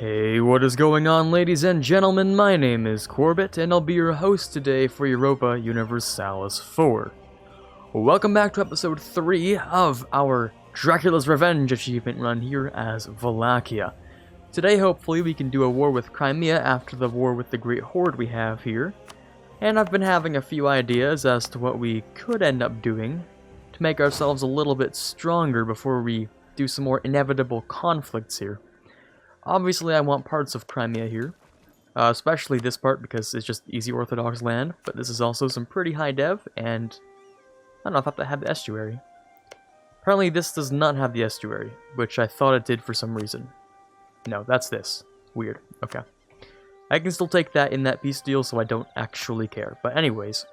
Hey, what is going on, ladies and gentlemen? My name is Quarbit, and I'll be your host today for Europa Universalis 4. Welcome back to episode 3 of our Dracula's Revenge achievement run here as Wallachia. Today, hopefully, we can do a war with Crimea after the war with the Great Horde we have here. And I've been having a few ideas as to what we could end up doing to make ourselves a little bit stronger before we do some more inevitable conflicts here. Obviously, I want parts of Crimea here, especially this part because it's just easy Orthodox land, but this is also some pretty high dev, and I don't know, I thought that had the estuary. Apparently this does not have the estuary, which I thought it did for some reason. No, that's this. Weird. Okay. I can still take that in that peace deal, so I don't actually care. But anyways,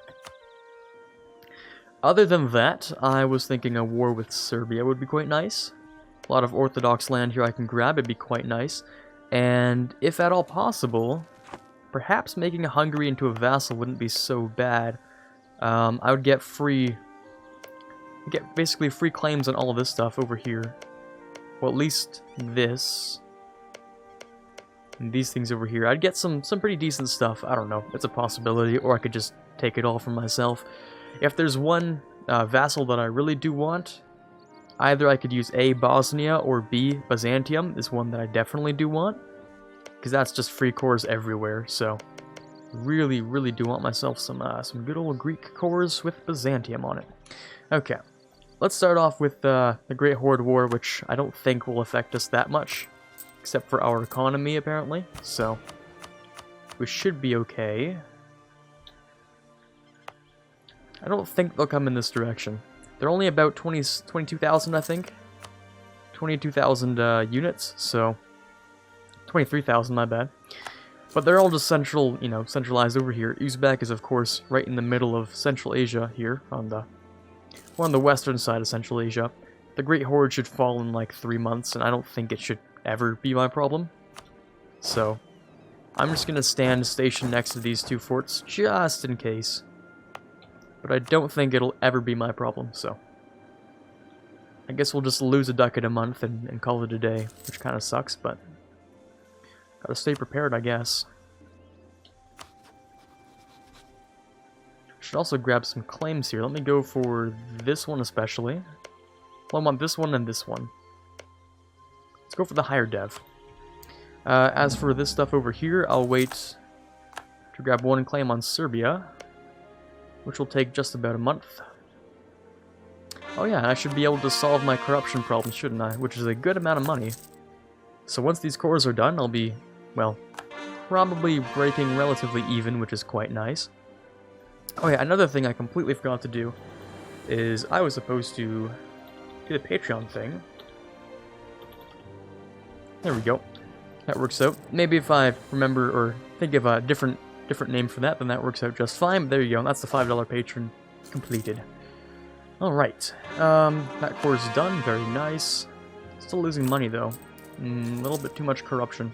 other than that, I was thinking a war with Serbia would be quite nice. A lot of Orthodox land here I can grab, it'd be quite nice. And if at all possible, perhaps making Hungary into a vassal wouldn't be so bad. I would get basically free claims on all of this stuff over here. Well, at least this. And these things over here. I'd get some pretty decent stuff. I don't know, it's a possibility, or I could just take it all for myself. If there's one vassal that I really do want, either I could use A, Bosnia, or B, Byzantium is one that I definitely do want, because that's just free cores everywhere, so really, really do want myself some good old Greek cores with Byzantium on it. Okay, let's start off with the Great Horde War, which I don't think will affect us that much, except for our economy, apparently, so we should be okay. I don't think they'll come in this direction. They're only about 22,000, I think. 22,000 units, so 23,000, my bad. But they're all just centralized over here. Uzbek is, of course, right in the middle of Central Asia here, on the western side of Central Asia. The Great Horde should fall in like 3 months, and I don't think it should ever be my problem. So, I'm just gonna stand stationed next to these two forts, just in case. But I don't think it'll ever be my problem, so I guess we'll just lose a ducat a month and call it a day, which kind of sucks, but gotta stay prepared, I guess. Should also grab some claims here. Let me go for this one especially. Well, I want this one and this one. Let's go for the higher dev. As for this stuff over here, I'll wait to grab one claim on Serbia, which will take just about a month. Oh yeah, I should be able to solve my corruption problem, shouldn't I? Which is a good amount of money. So once these cores are done, I'll be, well, probably breaking relatively even, which is quite nice. Oh yeah, another thing I completely forgot to do is I was supposed to do the Patreon thing. There we go. That works out. Maybe if I remember or think of a different name for that, then that works out just fine. But there you go, that's the $5 patron completed. Alright, that core is done, very nice. Still losing money though. A little bit too much corruption.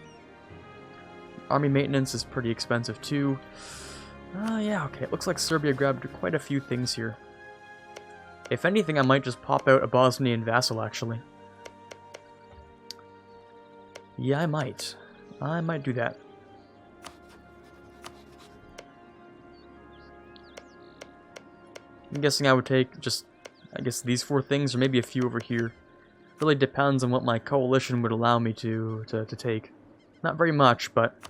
Army maintenance is pretty expensive too. Yeah, okay, it looks like Serbia grabbed quite a few things here. If anything, I might just pop out a Bosnian vassal, actually. Yeah, I might. I might do that. I'm guessing I would take just, I guess, these 4 things, or maybe a few over here. Really depends on what my coalition would allow me to take. Not very much, but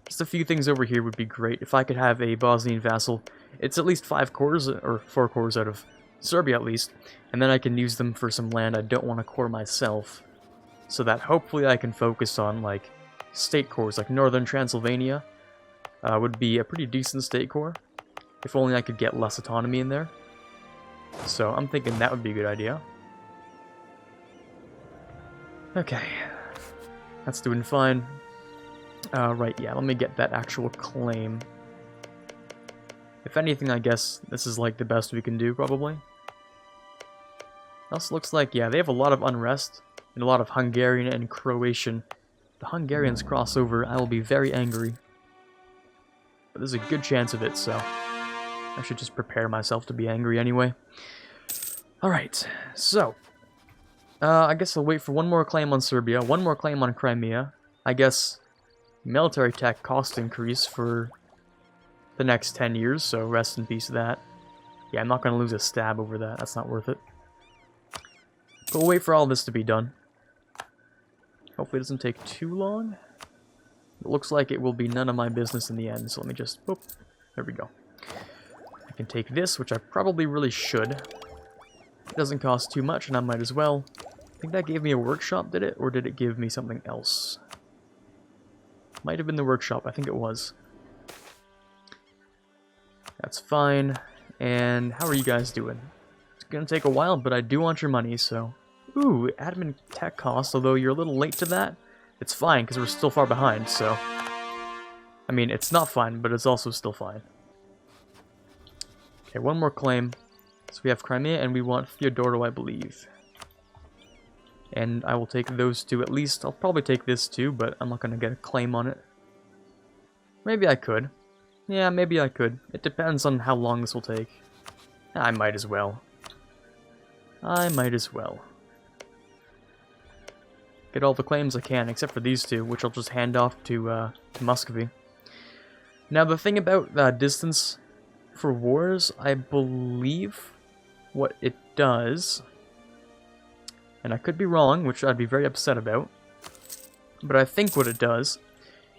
just a few things over here would be great. If I could have a Bosnian vassal, it's at least 5 cores, or 4 cores out of Serbia at least, and then I can use them for some land I don't want to core myself. So that hopefully I can focus on, like, state cores, like Northern Transylvania would be a pretty decent state core. If only I could get less autonomy in there. So I'm thinking that would be a good idea. Okay. That's doing fine. Right, yeah, let me get that actual claim. If anything, I guess this is like the best we can do, probably. Also looks like, yeah, they have a lot of unrest, and a lot of Hungarian and Croatian. If the Hungarians cross over, I will be very angry. But there's a good chance of it, so I should just prepare myself to be angry anyway. Alright, so I guess I'll wait for one more claim on Serbia, one more claim on Crimea, I guess, military tech cost increase for the next 10 years, so rest in peace to that. Yeah, I'm not going to lose a stab over that. That's not worth it. But we'll wait for all this to be done. Hopefully it doesn't take too long. It looks like it will be none of my business in the end, so let me just... Whoop, there we go. I can take this, which I probably really should. It doesn't cost too much, and I might as well. I think that gave me a workshop, did it? Or did it give me something else? Might have been the workshop, I think it was. That's fine. And how are you guys doing? It's gonna take a while, but I do want your money, so... Ooh, admin tech costs, although you're a little late to that. It's fine, because we're still far behind, so... I mean, it's not fine, but it's also still fine. Okay, one more claim. So we have Crimea, and we want Theodoro, I believe. And I will take those two at least. I'll probably take this too, but I'm not going to get a claim on it. Maybe I could. Yeah, maybe I could. It depends on how long this will take. I might as well. I might as well. Get all the claims I can, except for these two, which I'll just hand off to Muscovy. Now, the thing about distance for wars, I believe what it does, and I could be wrong, which I'd be very upset about, but I think what it does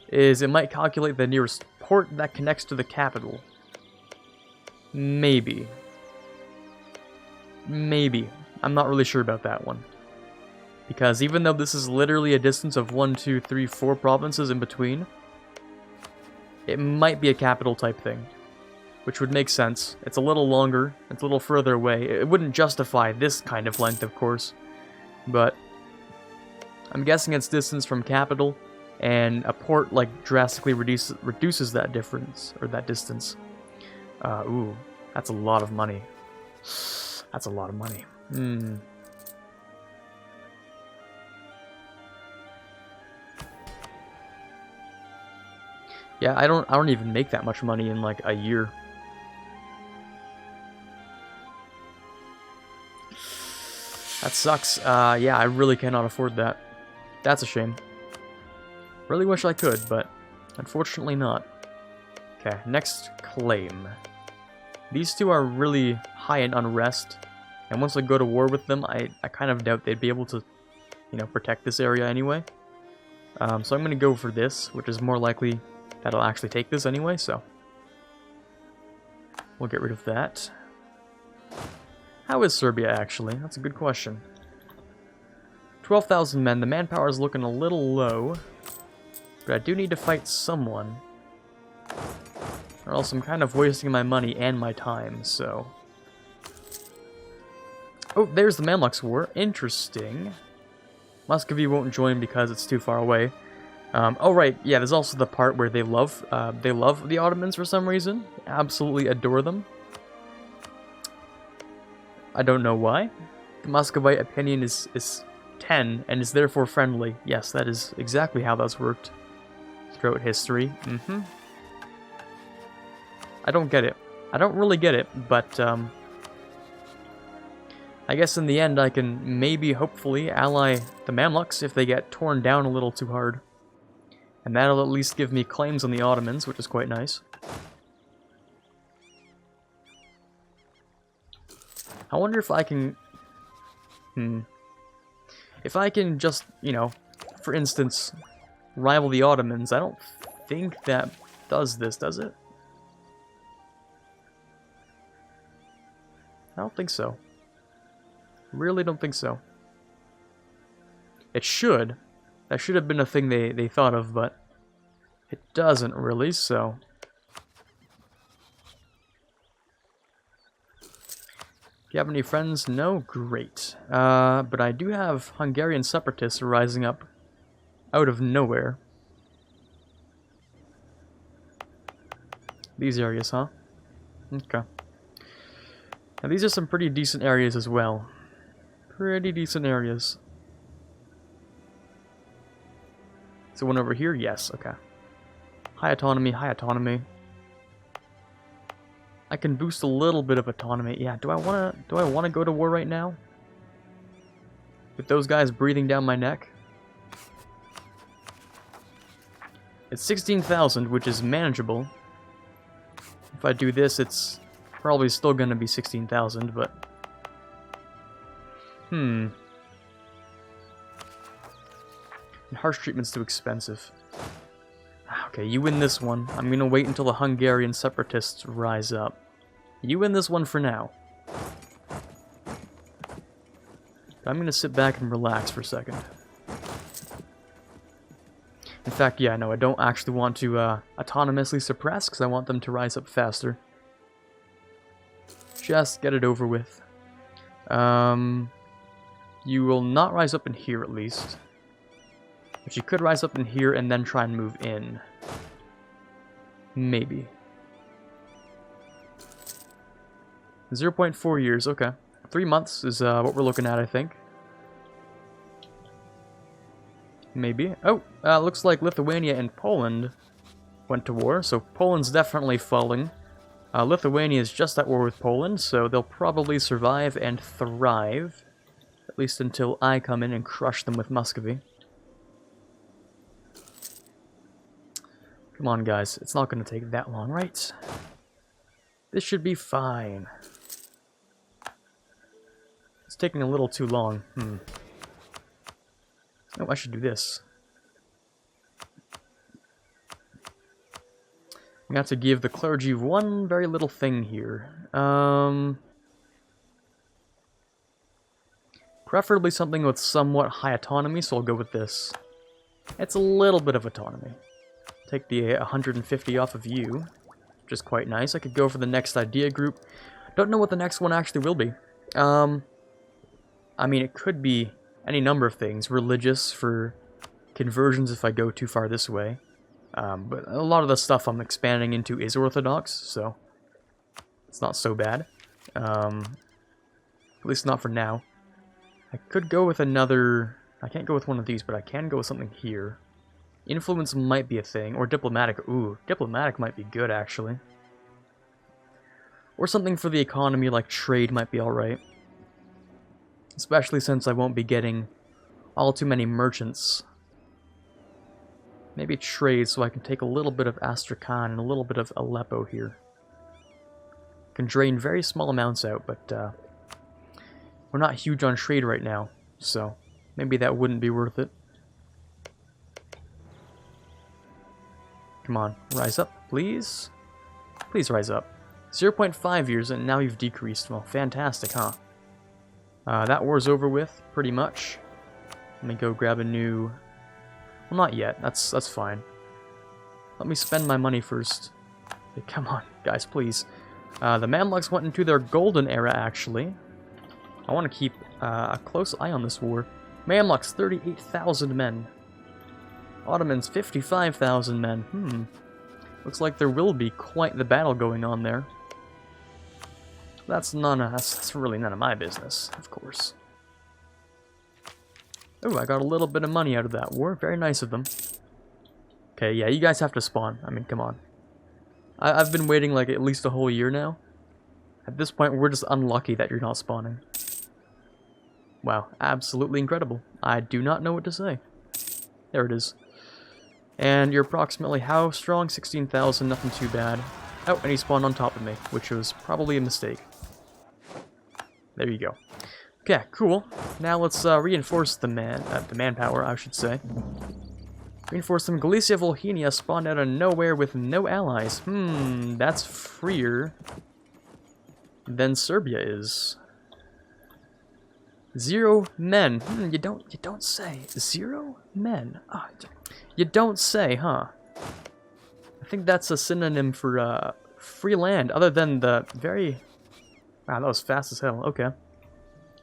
is it might calculate the nearest port that connects to the capital. Maybe. Maybe. I'm not really sure about that one. Because even though this is literally a distance of 1, 2, 3, 4 provinces in between, it might be a capital type thing. Which would make sense. It's a little longer, it's a little further away. It wouldn't justify this kind of length, of course. But I'm guessing it's distance from capital, and a port like drastically reduces that difference, or that distance. Ooh, that's a lot of money. That's a lot of money. Yeah, I don't even make that much money in like a year. That sucks. Yeah, I really cannot afford that. That's a shame. Really wish I could, but unfortunately not. Okay, next claim. These two are really high in unrest, and once I go to war with them, I kind of doubt they'd be able to, you know, protect this area anyway. So I'm going to go for this, which is more likely that I'll actually take this anyway, so we'll get rid of that. How is Serbia, actually? That's a good question. 12,000 men. The manpower is looking a little low, but I do need to fight someone, or else I'm kind of wasting my money and my time, so... Oh, there's the Mamluks War. Interesting. Muscovy won't join because it's too far away. Oh right, yeah, there's also the part where they love the Ottomans for some reason. Absolutely adore them. I don't know why. The Muscovite opinion is 10 and is therefore friendly. Yes, that is exactly how that's worked throughout history. I don't get it. I don't really get it, but I guess in the end I can maybe, hopefully, ally the Mamluks if they get torn down a little too hard. And that'll at least give me claims on the Ottomans, which is quite nice. I wonder if I can... If I can just, you know, for instance, rival the Ottomans, I don't think that does this, does it? I don't think so. Really don't think so. It should. That should have been a thing they thought of, but it doesn't really, so... Do you have any friends? No? Great. But I do have Hungarian separatists rising up out of nowhere. These areas, huh? Okay. Now these are some pretty decent areas as well. Pretty decent areas. So one over here? Yes, okay. High autonomy, high autonomy. I can boost a little bit of autonomy. Yeah, do I wanna go to war right now? With those guys breathing down my neck? It's 16,000, which is manageable. If I do this, it's probably still going to be 16,000, but... And harsh treatment's too expensive. Okay, you win this one. I'm going to wait until the Hungarian separatists rise up. You win this one for now. I'm going to sit back and relax for a second. In fact, yeah, no, I don't actually want to autonomously suppress, because I want them to rise up faster. Just get it over with. You will not rise up in here, at least. But you could rise up in here and then try and move in. Maybe. 0.4 years, okay. 3 months is what we're looking at, I think. Maybe. Oh, looks like Lithuania and Poland went to war, so Poland's definitely falling. Lithuania is just at war with Poland, so they'll probably survive and thrive. At least until I come in and crush them with Muscovy. Come on, guys. It's not going to take that long, right? This should be fine. It's taking a little too long. Oh, I should do this. I'm going to have to give the clergy one very little thing here. Preferably something with somewhat high autonomy, so I'll go with this. It's a little bit of autonomy. Take the 150 off of you, which is quite nice. I could go for the next idea group. Don't know what the next one actually will be. I mean, it could be any number of things. Religious for conversions if I go too far this way. But a lot of the stuff I'm expanding into is Orthodox, so it's not so bad. At least not for now. I could go with another... I can't go with one of these, but I can go with something here. Influence might be a thing, or diplomatic. Ooh, diplomatic might be good, actually. Or something for the economy, like trade might be alright. Especially since I won't be getting all too many merchants. Maybe trade, so I can take a little bit of Astrakhan and a little bit of Aleppo here. Can drain very small amounts out, but we're not huge on trade right now, so maybe that wouldn't be worth it. Come on, rise up, please. Please rise up. 0.5 years, and now you've decreased. Well, fantastic, huh? That war's over with, pretty much. Let me go grab a new... Well, not yet. That's fine. Let me spend my money first. Hey, come on, guys, please. The Mamluks went into their golden era, actually. I want to keep a close eye on this war. Mamluks, 38,000 men. Ottomans, 55,000 men. Looks like there will be quite the battle going on there. That's really none of my business, of course. Oh, I got a little bit of money out of that war. Very nice of them. Okay, yeah, you guys have to spawn. I mean, come on. I've been waiting like at least a whole year now. At this point, we're just unlucky that you're not spawning. Wow, absolutely incredible. I do not know what to say. There it is. And you're approximately how strong? 16,000, nothing too bad. Oh, and he spawned on top of me, which was probably a mistake. There you go. Okay, cool. Now let's reinforce the manpower, I should say. Reinforce them. Galicia Volhynia spawned out of nowhere with no allies. That's freer than Serbia is. 0 men. You don't say. 0 men. Oh, you don't say, huh? I think that's a synonym for free land, other than the very... Wow, that was fast as hell. Okay.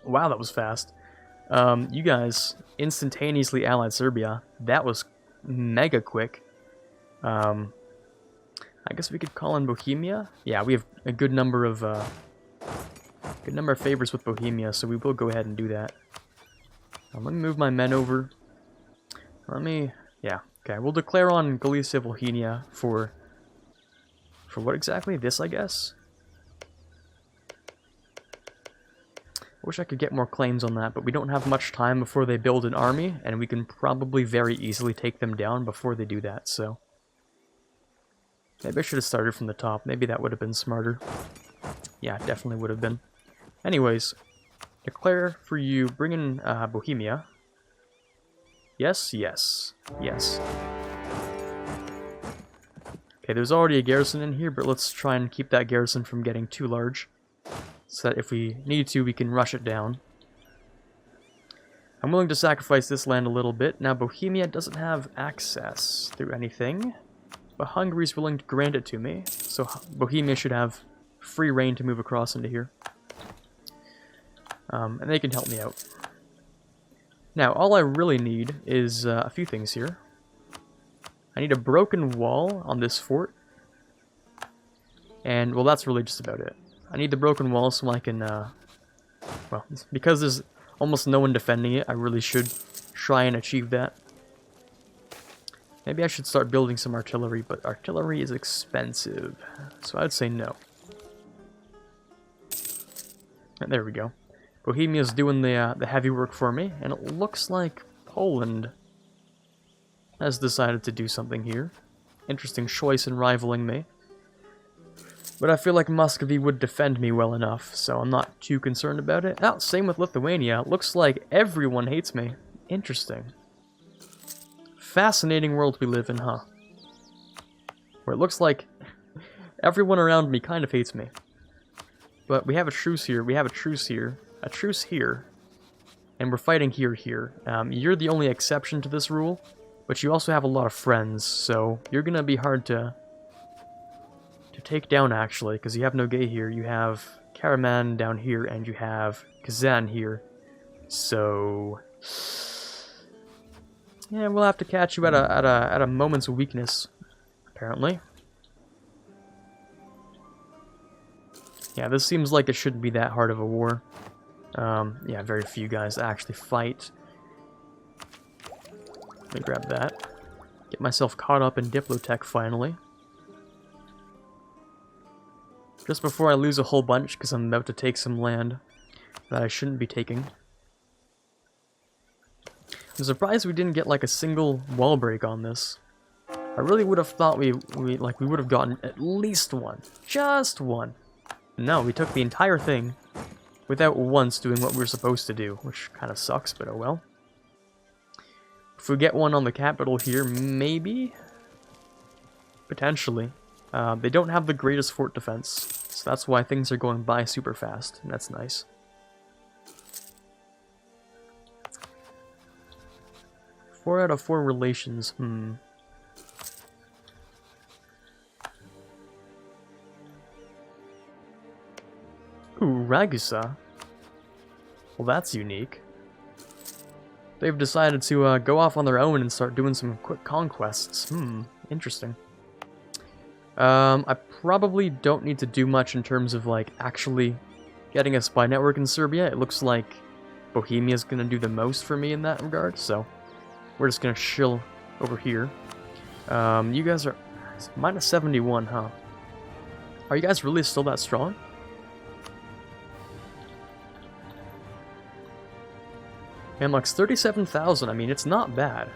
Wow, that was fast. You guys instantaneously allied Serbia. That was mega quick. I guess we could call in Bohemia. Yeah, we have a good number of favors with Bohemia, so we will go ahead and do that. Let me move my men over. Yeah, okay. We'll declare on Galicia Volhynia for what exactly? This, I guess. I wish I could get more claims on that, but we don't have much time before they build an army, and we can probably very easily take them down before they do that, so Maybe I should have started from the top. Maybe that would have been smarter. Yeah, definitely would have been. Anyways, declare for you. Bring in Bohemia. Yes, yes, yes. Okay, there's already a garrison in here, but let's try and keep that garrison from getting too large, so that if we need to, we can rush it down. I'm willing to sacrifice this land a little bit. Now, Bohemia doesn't have access through anything, but Hungary's willing to grant it to me, so Bohemia should have free reign to move across into here. And they can help me out. Now, all I really need is a few things here. I need a broken wall on this fort. And, well, that's really just about it. I need the broken wall so I can, well, because there's almost no one defending it, I really should try and achieve that. Maybe I should start building some artillery, but artillery is expensive, so I'd say no. And there we go. Bohemia's doing the heavy work for me, and it looks like Poland has decided to do something here. Interesting choice in rivaling me. But I feel like Muscovy would defend me well enough, so I'm not too concerned about it. Now, same with Lithuania. Looks like everyone hates me. Interesting. Fascinating world we live in, huh? Where it looks like everyone around me kind of hates me. But we have a truce here, we have a truce here, a truce here, and we're fighting here. You're the only exception to this rule, but you also have a lot of friends, so you're gonna be hard to take down, actually, because you have Nogay here, you have Karaman down here, and you have Kazan here. So yeah, we'll have to catch you at a moment's weakness, apparently. Yeah, this seems like it shouldn't be that hard of a war. Yeah, very few guys actually fight. Let me grab that. Get myself caught up in Diplotech finally. Just before I lose a whole bunch, because I'm about to take some land that I shouldn't be taking. I'm surprised we didn't get like a single wall break on this. I really would have thought we would have gotten at least one. Just one. No, we took the entire thing without once doing what we were supposed to do, which kind of sucks, but oh well. If we get one on the capital here, maybe? Potentially. They don't have the greatest fort defense, so that's why things are going by super fast, and that's nice. Four out of 4 relations, Ooh, Ragusa. Well, that's unique. They've decided to go off on their own and start doing some quick conquests. Interesting. I probably don't need to do much in terms of, like, actually getting a spy network in Serbia. It looks like Bohemia's gonna do the most for me in that regard, so we're just gonna chill over here. You guys are minus 71, huh? Are you guys really still that strong? Mamluks, 37,000, I mean, it's not bad.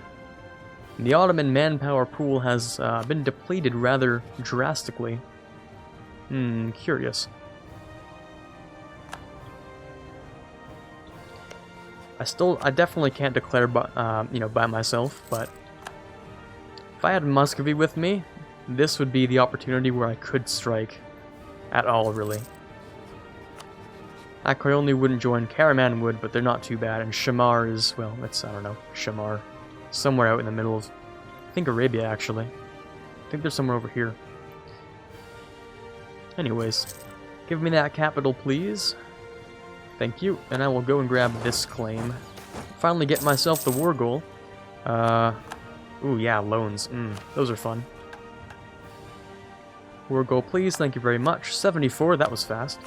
The Ottoman manpower pool has been depleted rather drastically. Curious. I definitely can't declare by myself, but if I had Muscovy with me, this would be the opportunity where I could strike at all, really. Akoyolny wouldn't join, Karaman would, but they're not too bad, and Shamar is, well, it's, I don't know, Shamar. Somewhere out in the middle of, I think Arabia, actually. I think they're somewhere over here. Anyways, give me that capital, please. Thank you, and I will go and grab this claim. Finally get myself the war goal. Ooh, yeah, loans. Those are fun. War goal, please. Thank you very much. 74, that was fast.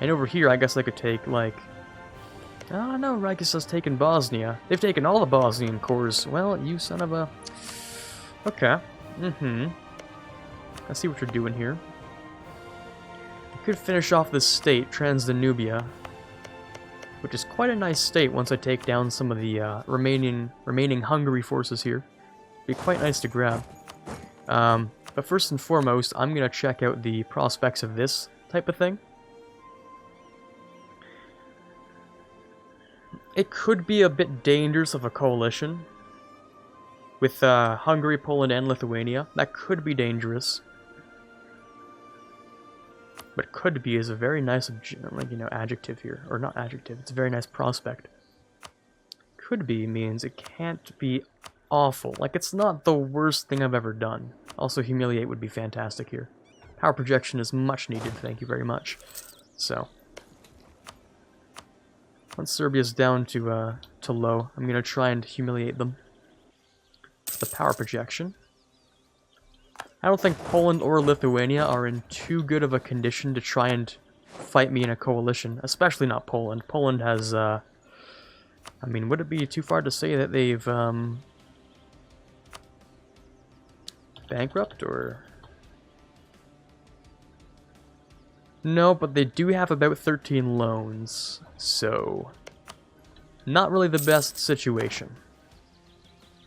And over here, I guess I could take, like... Oh, no, Rikus has taken Bosnia. They've taken all the Bosnian cores. Well, you son of a... Okay. I see what you're doing here. I could finish off this state, Transdanubia, which is quite a nice state once I take down some of the remaining Hungary forces here. Be quite nice to grab. But But first and foremost, I'm going to check out the prospects of this type of thing. It could be a bit dangerous of a coalition with Hungary, Poland, and Lithuania. That could be dangerous. But could be is a very nice, like, adjective here. Or not adjective, it's a very nice prospect. Could be means it can't be awful. Like, it's not the worst thing I've ever done. Also, humiliate would be fantastic here. Power projection is much needed, thank you very much. So, once Serbia's down to low, I'm going to try and humiliate them. The power projection. I don't think Poland or Lithuania are in too good of a condition to try and fight me in a coalition, especially not Poland. Poland has, I mean, would it be too far to say that they've, bankrupt, or... No, but they do have about 13 loans, so... Not really the best situation.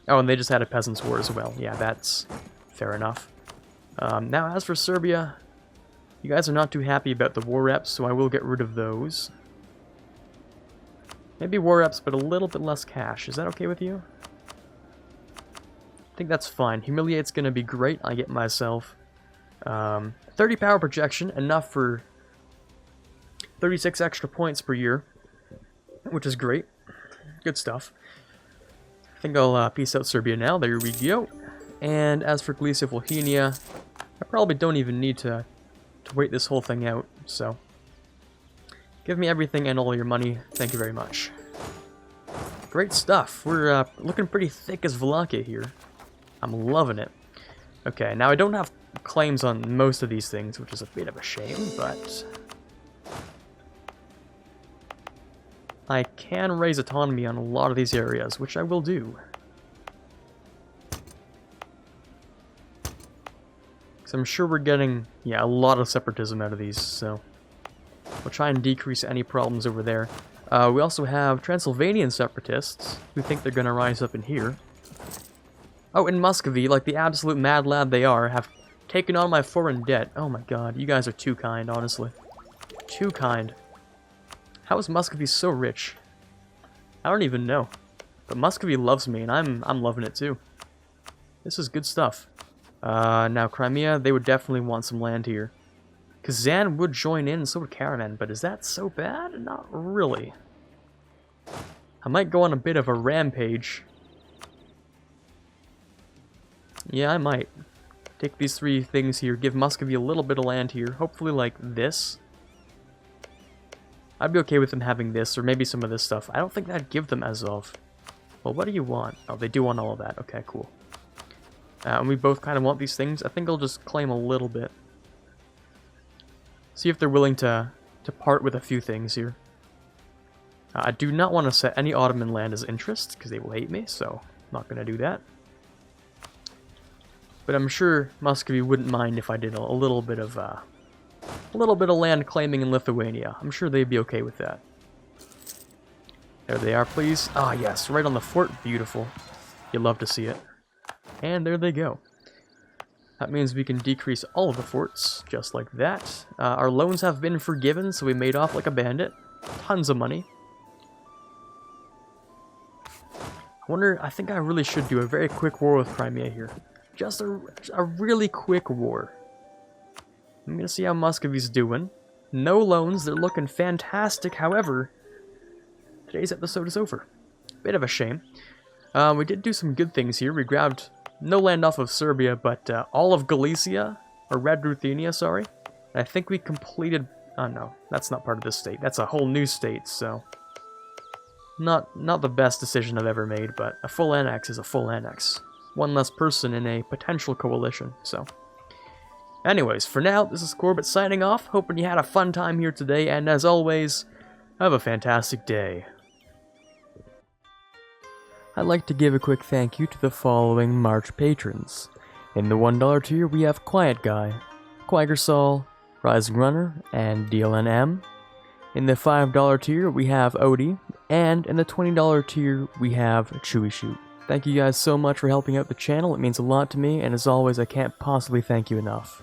Oh, and they just had a Peasants' War as well. Yeah, that's fair enough. Now, as for Serbia, you guys are not too happy about the war reps, so I will get rid of those. Maybe war reps, but a little bit less cash. Is that okay with you? I think that's fine. Humiliate's going to be great. I get myself 30 power projection, enough for 36 extra points per year, which is great. Good stuff. I think I'll peace out Serbia now. There we go. And as for Galicia, Volhynia, I probably don't even need to wait this whole thing out, so... Give me everything and all your money. Thank you very much. Great stuff. We're looking pretty thick as Wallachia here. I'm loving it. Okay, now I don't have claims on most of these things, which is a bit of a shame, but... I can raise autonomy on a lot of these areas, which I will do. So I'm sure we're getting, yeah, a lot of separatism out of these, so we'll try and decrease any problems over there. We also have Transylvanian separatists who think they're going to rise up in here. Oh, and Muscovy, like the absolute mad lad they are, have taken on my foreign debt. Oh my god, you guys are too kind, honestly. Too kind. How is Muscovy so rich? I don't even know. But Muscovy loves me, and I'm loving it too. This is good stuff. Now Crimea, they would definitely want some land here. Kazan would join in, and so would Karaman, but is that so bad? Not really. I might go on a bit of a rampage. Yeah, I might. Take these three things here, give Muscovy a little bit of land here, hopefully like this. I'd be okay with them having this, or maybe some of this stuff. I don't think that'd give them Azov. Well, what do you want? Oh, they do want all of that. Okay, cool. And we both kind of want these things. I think I'll just claim a little bit. See if they're willing to part with a few things here. I do not want to set any Ottoman land as interest, because they will hate me, so I'm not going to do that. But I'm sure Muscovy wouldn't mind if I did a little bit of land claiming in Lithuania. I'm sure they'd be okay with that. There they are, please. Ah, yes, right on the fort. Beautiful. You'd love to see it. And there they go. That means we can decrease all of the forts, just like that. Our loans have been forgiven, so we made off like a bandit. Tons of money. I think I really should do a very quick war with Crimea here. Just a really quick war. I'm gonna see how Muscovy's doing. No loans, they're looking fantastic, however, today's episode is over. Bit of a shame. We did do some good things here. We grabbed no land off of Serbia, but all of Galicia, or Red Ruthenia, sorry. And I think we completed... Oh no, that's not part of this state. That's a whole new state, so... Not the best decision I've ever made, but a full annex is a full annex. One less person in a potential coalition, so... Anyways, for now, this is Quarbit signing off, hoping you had a fun time here today, and as always, have a fantastic day. I'd like to give a quick thank you to the following March patrons. In the $1 tier, we have Quiet Guy, Quagersol, Rising Runner, and DLNM. In the $5 tier, we have Odie, and in the $20 tier, we have Chewy Shoot. Thank you guys so much for helping out the channel, it means a lot to me, and as always, I can't possibly thank you enough.